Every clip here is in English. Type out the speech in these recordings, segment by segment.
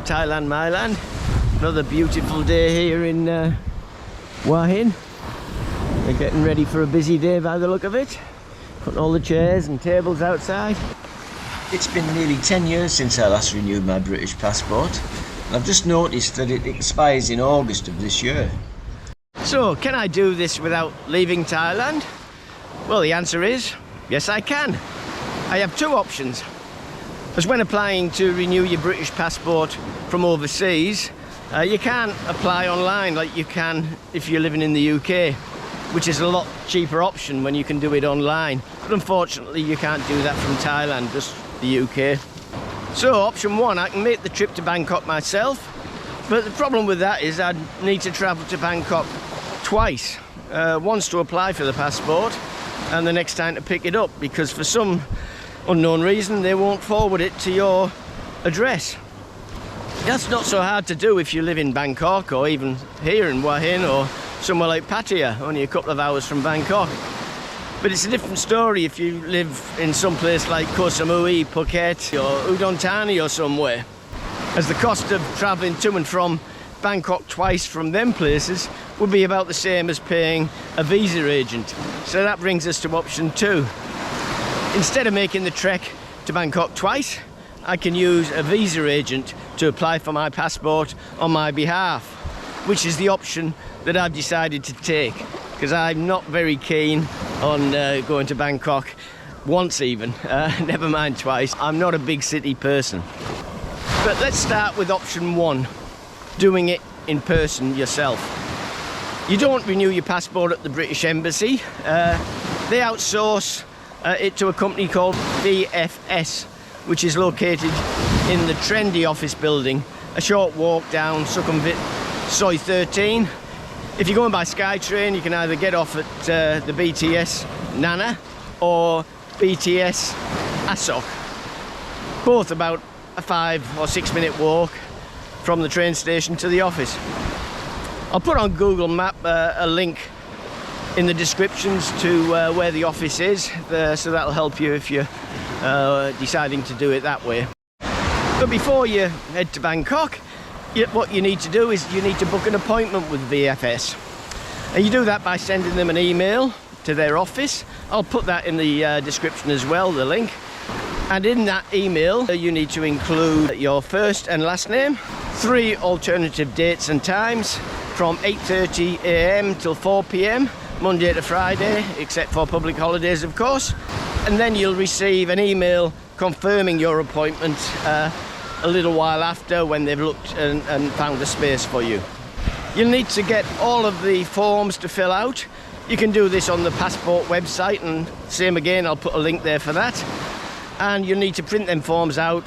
Thailand, my land. Another beautiful day here in Hua Hin. We're getting ready for a busy day by the look of it. Putting all the chairs and tables outside. It's been nearly 10 years since I last renewed my British passport. And I've just noticed that it expires in August of this year. So, can I do this without leaving Thailand? Well, the answer is, yes I can. I have two options. As when applying to renew your British passport from overseas, you can't apply online like you can if you're living in the UK, which is a lot cheaper option when you can do it online. But unfortunately, you can't do that from Thailand, just the UK. So option one, I can make the trip to Bangkok myself, but the problem with that is I'd need to travel to Bangkok twice. Once to apply for the passport and the next time to pick it up, because for some unknown reason they won't forward it to your address. That's not so hard to do if you live in Bangkok or even here in Hua Hin or somewhere like Pattaya, only a couple of hours from Bangkok. But it's a different story if you live in some place like Koh Samui, Phuket or Udon Thani or somewhere, as the cost of travelling to and from Bangkok twice from them places would be about the same as paying a visa agent. So that brings us to option two. Instead of making the trek to Bangkok twice, I can use a visa agent to apply for my passport on my behalf, which is the option that I've decided to take, because I'm not very keen on going to Bangkok once even, never mind twice. I'm not a big city person. But let's start with option one, doing it in person yourself. You don't renew your passport at the British Embassy. They outsource it to a company called BFS, which is located in the trendy office building, a short walk down Sukhumvit Soi 13. If you're going by SkyTrain, you can either get off at the BTS Nana or BTS Asok. Both about a 5 or 6 minute walk from the train station to the office. I'll put on Google Map a link in the descriptions to where the office is, so that'll help you if you're deciding to do it that way. But before you head to Bangkok, what you need to do is you need to book an appointment with VFS, and you do that by sending them an email to their office. I'll put that in the description as well, the link. And in that email you need to include your first and last name, 3 alternative dates and times from 8:30 AM till 4 PM, Monday to Friday, except for public holidays of course. And then you'll receive an email confirming your appointment a little while after, when they've looked and found a space for you. You'll need to get all of the forms to fill out. You can do this on the passport website, and same again, I'll put a link there for that. And you'll need to print them forms out,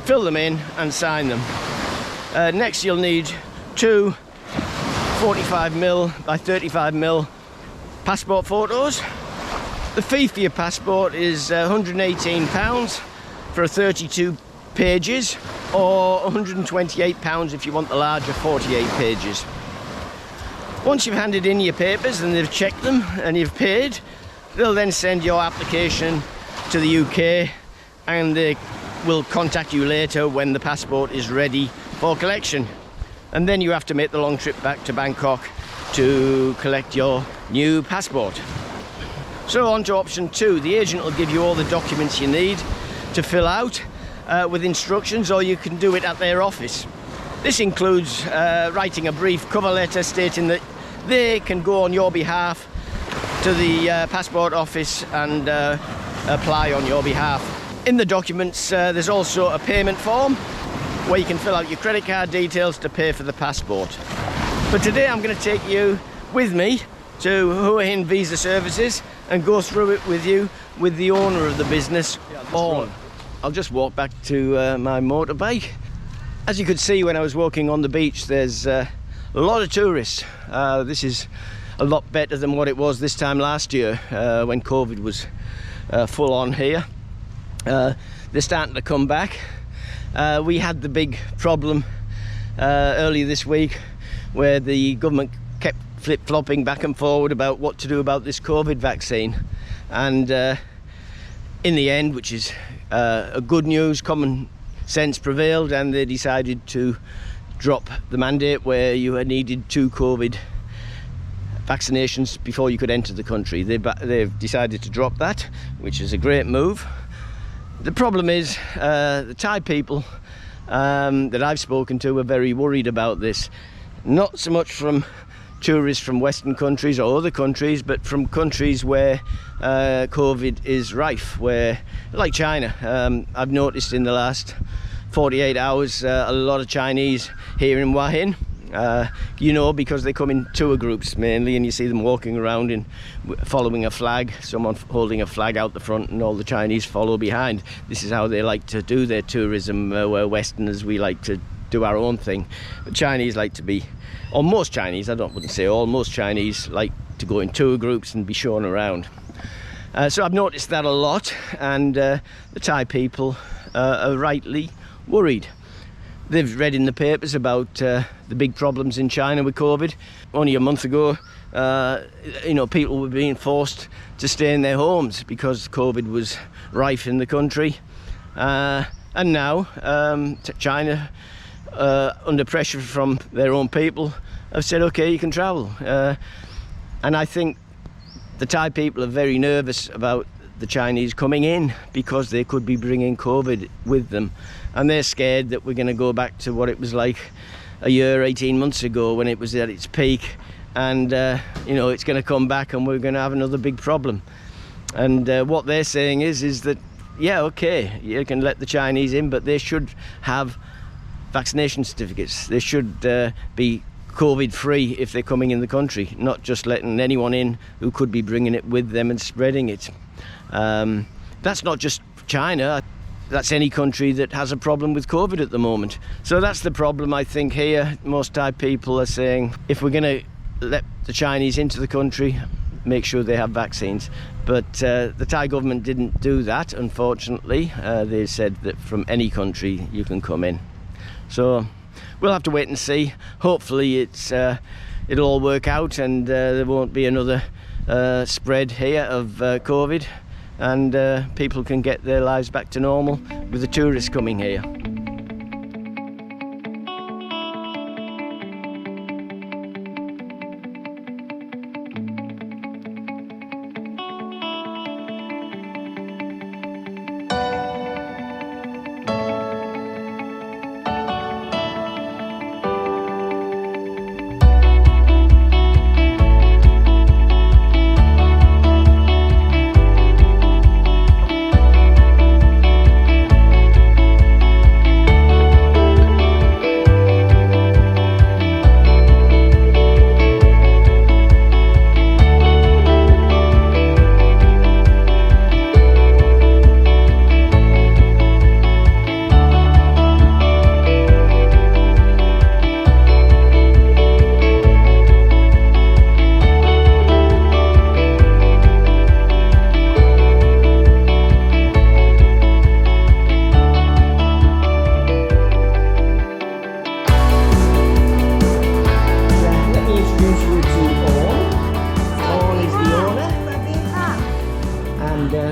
fill them in and sign them. Next you'll need 2 45mm by 35mm passport photos. The fee for your passport is £118 for 32 pages, or £128 if you want the larger 48 pages. Once you've handed in your papers and they've checked them and you've paid, they'll then send your application to the UK, and they will contact you later when the passport is ready for collection. And then you have to make the long trip back to Bangkok to collect your new passport. So on to option two. The agent will give you all the documents you need to fill out with instructions, or you can do it at their office. This includes writing a brief cover letter stating that they can go on your behalf to the passport office and apply on your behalf. In the documents there's also a payment form where you can fill out your credit card details to pay for the passport. But today I'm going to take you with me to Hua Hin Visa Services and go through it with you with the owner of the business, Orn. I'll just walk back to my motorbike. As you could see when I was walking on the beach, there's a lot of tourists. This is a lot better than what it was this time last year when COVID was full on here. They're starting to come back. We had the big problem earlier this week where the government kept flip-flopping back and forward about what to do about this COVID vaccine, and in the end, which is a good news, common sense prevailed and they decided to drop the mandate where you had needed 2 COVID vaccinations before you could enter the country. They've decided to drop that, which is a great move. The problem is the Thai people that I've spoken to are very worried about this. Not so much from tourists from Western countries or other countries, but from countries where COVID is rife, where, like China. I've noticed in the last 48 hours a lot of Chinese here in Hua Hin, because they come in tour groups mainly, and you see them walking around and following a flag, someone holding a flag out the front, and all the Chinese follow behind. This is how they like to do their tourism, where Westerners, we like to do our own thing. But Chinese like to be, or most Chinese, wouldn't say all, most Chinese like to go in tour groups and be shown around. So I've noticed that a lot, and the Thai people are rightly worried. They've read in the papers about the big problems in China with COVID. Only a month ago, people were being forced to stay in their homes because COVID was rife in the country. And now China, under pressure from their own people, have said, okay, you can travel. And I think the Thai people are very nervous about the Chinese coming in because they could be bringing COVID with them. And they're scared that we're going to go back to what it was like a year, 18 months ago when it was at its peak. And, it's going to come back and we're going to have another big problem. And what they're saying is that, yeah, okay, you can let the Chinese in, but they should have vaccination certificates. They should be COVID-free if they're coming in the country, not just letting anyone in who could be bringing it with them and spreading it. That's not just China. That's any country that has a problem with COVID at the moment. So that's the problem, I think, here. Most Thai people are saying, if we're going to let the Chinese into the country, make sure they have vaccines. But the Thai government didn't do that, unfortunately. They said that from any country you can come in. So we'll have to wait and see. Hopefully it'll all work out and there won't be another spread here of COVID, and people can get their lives back to normal with the tourists coming here.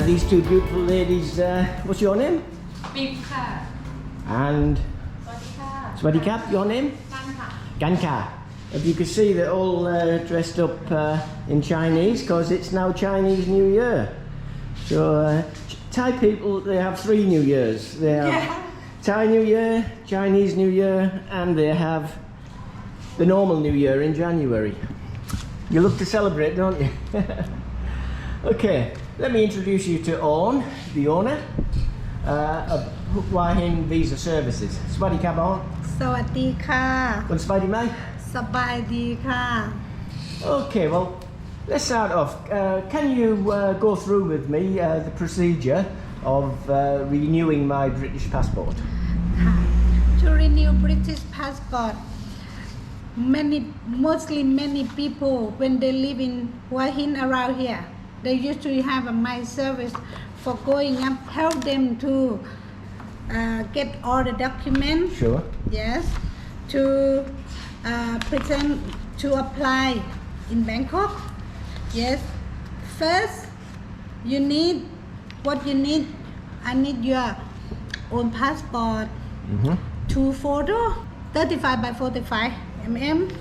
These two beautiful ladies, what's your name? Bimka. And Swadikap, your name? Ganka. As you can see, they're all dressed up in Chinese because it's now Chinese New Year. So Thai people, they have 3 New Years. They have Thai New Year, Chinese New Year, and they have the normal New Year in January. You look to celebrate, don't you? Okay, let me introduce you to Orn, the owner of Hua Hin Visa Services. Swadikap Orn. สวัสดีค่ะ Good Spidey Mai. สบายดีค่ะ Okay, well, let's start off. Can you go through with me the procedure of renewing my British passport? ค่ะ To renew British passport many people when they live in Hua Hin around here, they usually have a my service for going up, help them to get all the documents. Sure. Yes, to present, to apply in Bangkok. Yes, first I need your own passport 2 photo, 35 by 45 mm,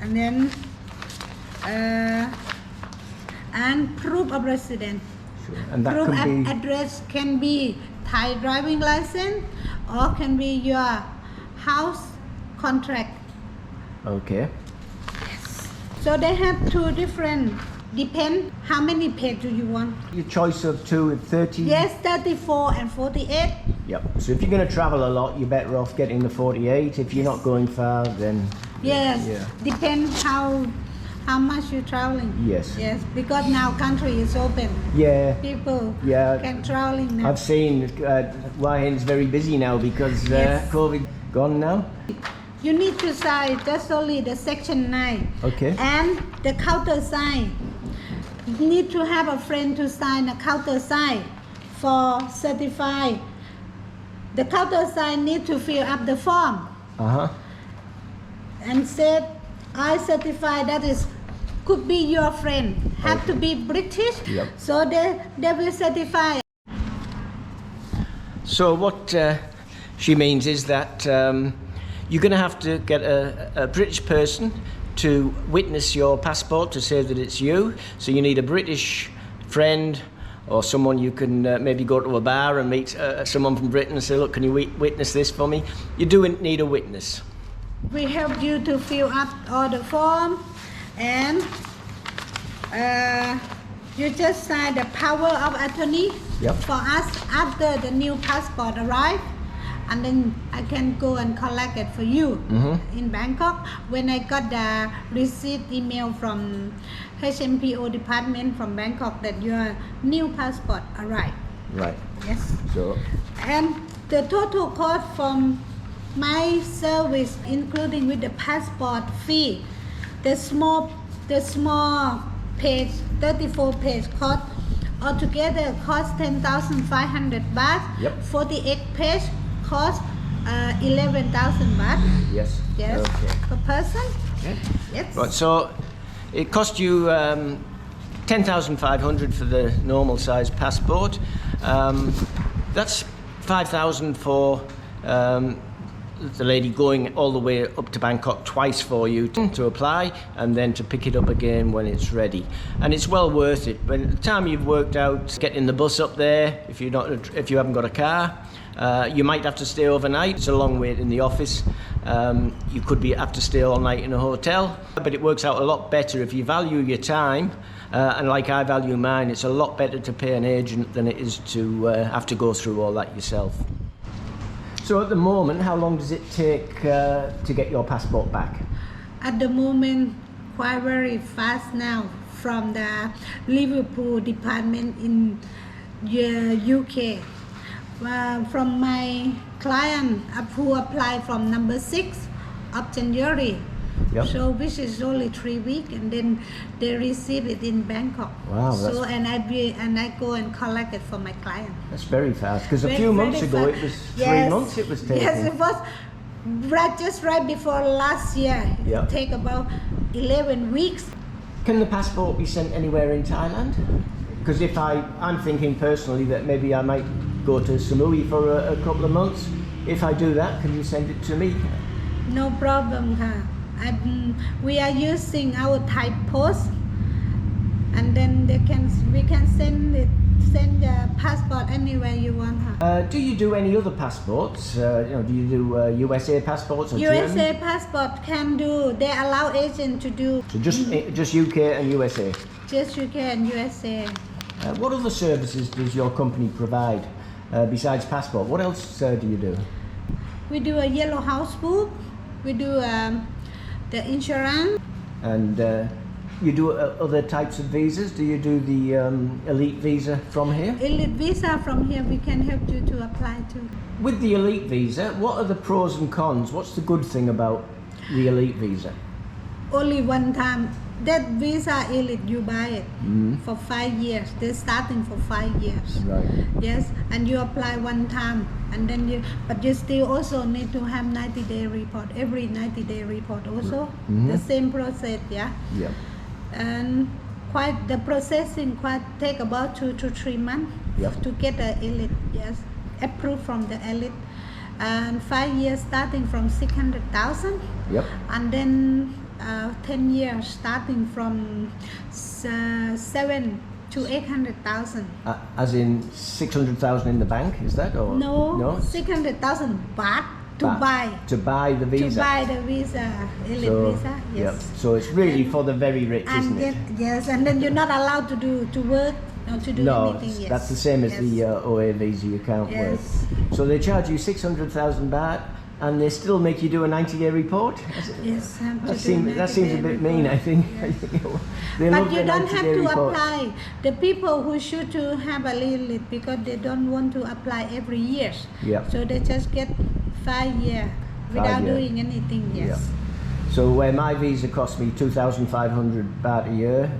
and then and proof of residence. Sure. And that Proof can be address can be Thai driving license or can be your house contract. okay. So they have two different, depend how many page do you want. Your choice of two, 30. Yes, 34 and 48. Yep. So if you're going to travel a lot, you're better off getting the 48. If you're not going far, then Yes, yeah. depends how much you're traveling. Yes. Yes, because now country is open. Yeah. People Yeah. can traveling now. I've seen Hua Hin's very busy now because Yes. COVID gone now. You need to sign just only the section 9 Okay. and the counter sign. You need to have a friend to sign a counter sign for certify. The counter sign need to fill up the form and said I certify that is could be your friend. Have to be British. Yep. So they will certify. So what she means is that you're going to have to get a British person to witness your passport to say that it's you. So you need a British friend or someone you can maybe go to a bar and meet someone from Britain and say, look, can you witness this for me? You do need a witness. We help you to fill up all the form and you just sign the power of attorney for us after the new passport arrive, and then I can go and collect it for you in Bangkok. When I got the receipt email from HMPO department from Bangkok that your new passport arrived. Right. Yes. So. And the total cost from my service, including with the passport fee, the small page, 34 page cost altogether cost 10,500 baht. Yep. 48 page cost 11,000 baht. Yes. Yes. Okay. Per person. Okay. Yes. Right. So it cost you 10,500 for the normal size passport. That's 5,000 for the lady going all the way up to Bangkok twice for you to apply and then to pick it up again when it's ready. And it's well worth it. By the time you've worked out getting the bus up there, if you haven't got a car, you might have to stay overnight. It's a long wait in the office. You could have to stay all night in a hotel, but it works out a lot better if you value your time. And like I value mine, it's a lot better to pay an agent than it is to have to go through all that yourself. So at the moment, how long does it take to get your passport back? At the moment, quite very fast now from the Liverpool department in UK. From my client who applied from number 6 of January. Yep. So which is only 3 weeks, and then they receive it in Bangkok. Wow. So and I go and collect it for my client. That's very fast, because a Very, few months very ago fast. it was Yes. 3 months it was taking. Yes, it was just right before last year. Yep. It take about 11 weeks. Can the passport be sent anywhere in Thailand? Because if I'm thinking personally that maybe I might go to Samui for a couple of months. If I do that, can you send it to me? No problem, ha. We are using our Thai post, and then we can send the passport anywhere you want, ha. Do you do any other passports? Do you do USA passports or USA German? passport can do. They allow agent to do. So just UK and USA. Just UK and USA. What other services does your company provide besides passport? What else do you do? We do a yellow house book. We do the insurance. And you do other types of visas? Do you do the elite visa from here? Elite visa from here we can help you to apply to. With the elite visa, what are the pros and cons? What's the good thing about the elite visa? Only one time. That visa elite, you buy it for 5 years. They're starting for 5 years. Right. Yes, and you apply one time, and then but you still also need to have 90-day report. Every 90-day report also. The same process, yeah. Yeah. And the processing take about 2 to 3 months Yep. to get the elite. Yes, approved from the elite. and 5 years starting from 600,000. Yep. And then 10 years starting from 7 to 800,000. As in 600,000 in the bank, is that? Or No, 600,000 baht to buy. To buy the visa. To buy the visa, elite visa, yes. Yep. So it's really for the very rich, isn't it? Yes, and then you're not allowed to work or to do anything. Yes. That's the same as the OA visa, you can't work. So they charge you 600,000 baht and they still make you do a 90-day report? Yes. That seems a bit mean, I think. Yes. But you don't have to apply. The people who should to have a little because they don't want to apply every year. Yeah. So they just get 5 years without doing anything. Yes. Yeah. So where my visa cost me 2,500 baht a year,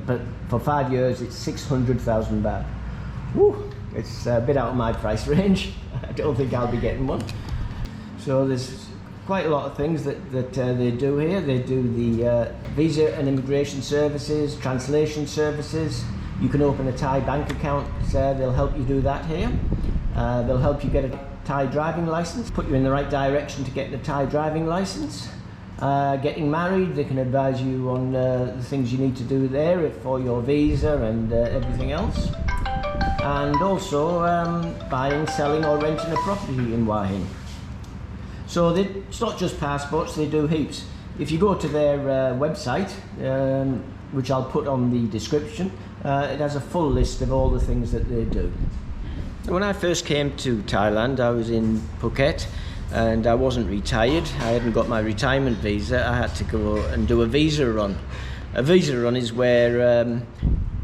but for 5 years it's 600,000 baht. Woo! It's a bit out of my price range. I don't think I'll be getting one. So there's quite a lot of things that they do here. They do the visa and immigration services, translation services. You can open a Thai bank account. They'll help you do that here. They'll help you get a Thai driving license, put you in the right direction to get the Thai driving license. Getting married, they can advise you on the things you need to do there for your visa and everything else. And also buying, selling or renting a property in Hua Hin. So it's not just passports, they do heaps. If you go to their website, which I'll put on the description, it has a full list of all the things that they do. When I first came to Thailand, I was in Phuket and I wasn't retired. I hadn't got my retirement visa. I had to go and do a visa run. A visa run is where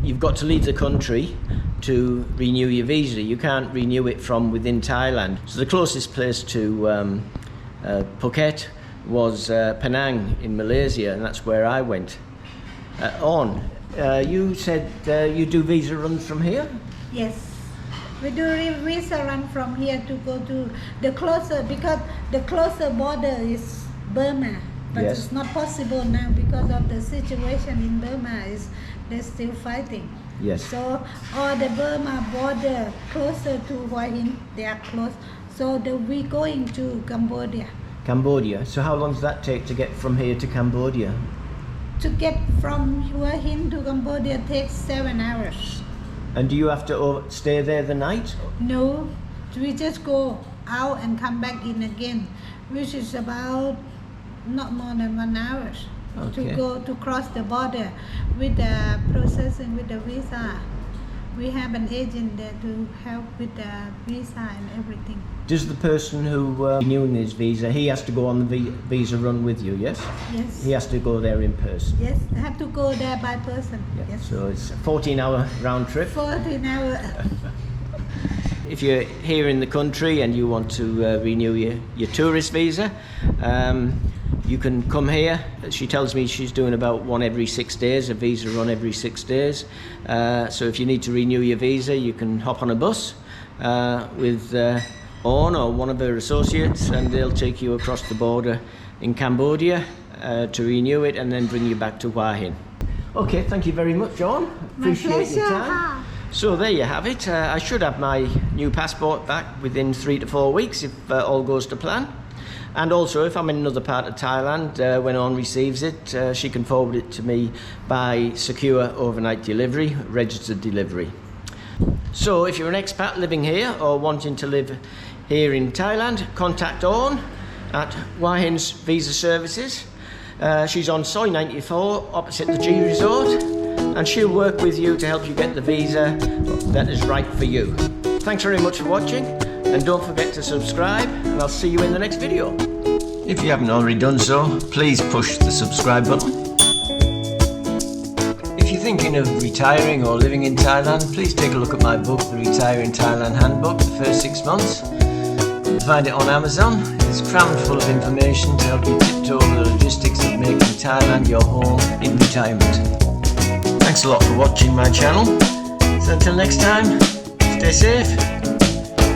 you've got to leave the country to renew your visa. You can't renew it from within Thailand. So the closest place to Phuket was Penang in Malaysia, and that's where I went. You said you do visa runs from here? Yes. We do visa run from here to go to the closer, because the closer border is Burma. But it's not possible now because of the situation in Burma. They're still fighting. Yes. So all the Burma border closer to Hua Hin, they are close. So we're going to Cambodia. Cambodia. So how long does that take to get from here to Cambodia? To get from Hua Hin to Cambodia takes 7 hours. And do you have to stay there the night? No, we just go out and come back in again, which is about not more than 1 hour to cross the border with the processing with the visa. We have an agent there to help with the visa and everything. Does the person who renewing his visa, he has to go on the visa run with you, yes? Yes. He has to go there in person? Yes, I have to go there by person. Yeah. Yes. So it's a 14-hour round trip? 14 hours. If you're here in the country and you want to renew your tourist visa, you can come here. She tells me she's doing about one every 6 days, a visa run every 6 days. So if you need to renew your visa, you can hop on a bus with On or one of her associates, and they'll take you across the border in Cambodia to renew it and then bring you back to Hua Hin. Okay, thank you very much, John. Appreciate your time. So there you have it. I should have my new passport back within 3 to 4 weeks if all goes to plan. And also, if I'm in another part of Thailand, when On receives it, she can forward it to me by secure overnight delivery, registered delivery. So if you're an expat living here or wanting to live here in Thailand, contact On at Hua Hin's Visa Services. She's on Soi 94 opposite the G Resort, and she'll work with you to help you get the visa that is right for you. Thanks very much for watching, and don't forget to subscribe, and I'll see you in the next video. If you haven't already done so, please push the subscribe button. If you're thinking of retiring or living in Thailand, please take a look at my book, The Retiring Thailand Handbook, the first 6 months. You can find it on Amazon. It's crammed full of information to help you tiptoe over the logistics of making Thailand your home in retirement. Thanks a lot for watching my channel. So until next time, stay safe,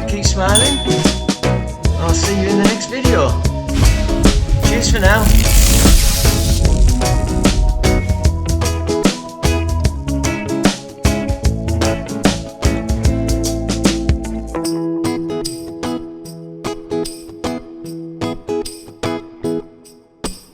keep smiling. I'll see you in the next video. Cheers for now.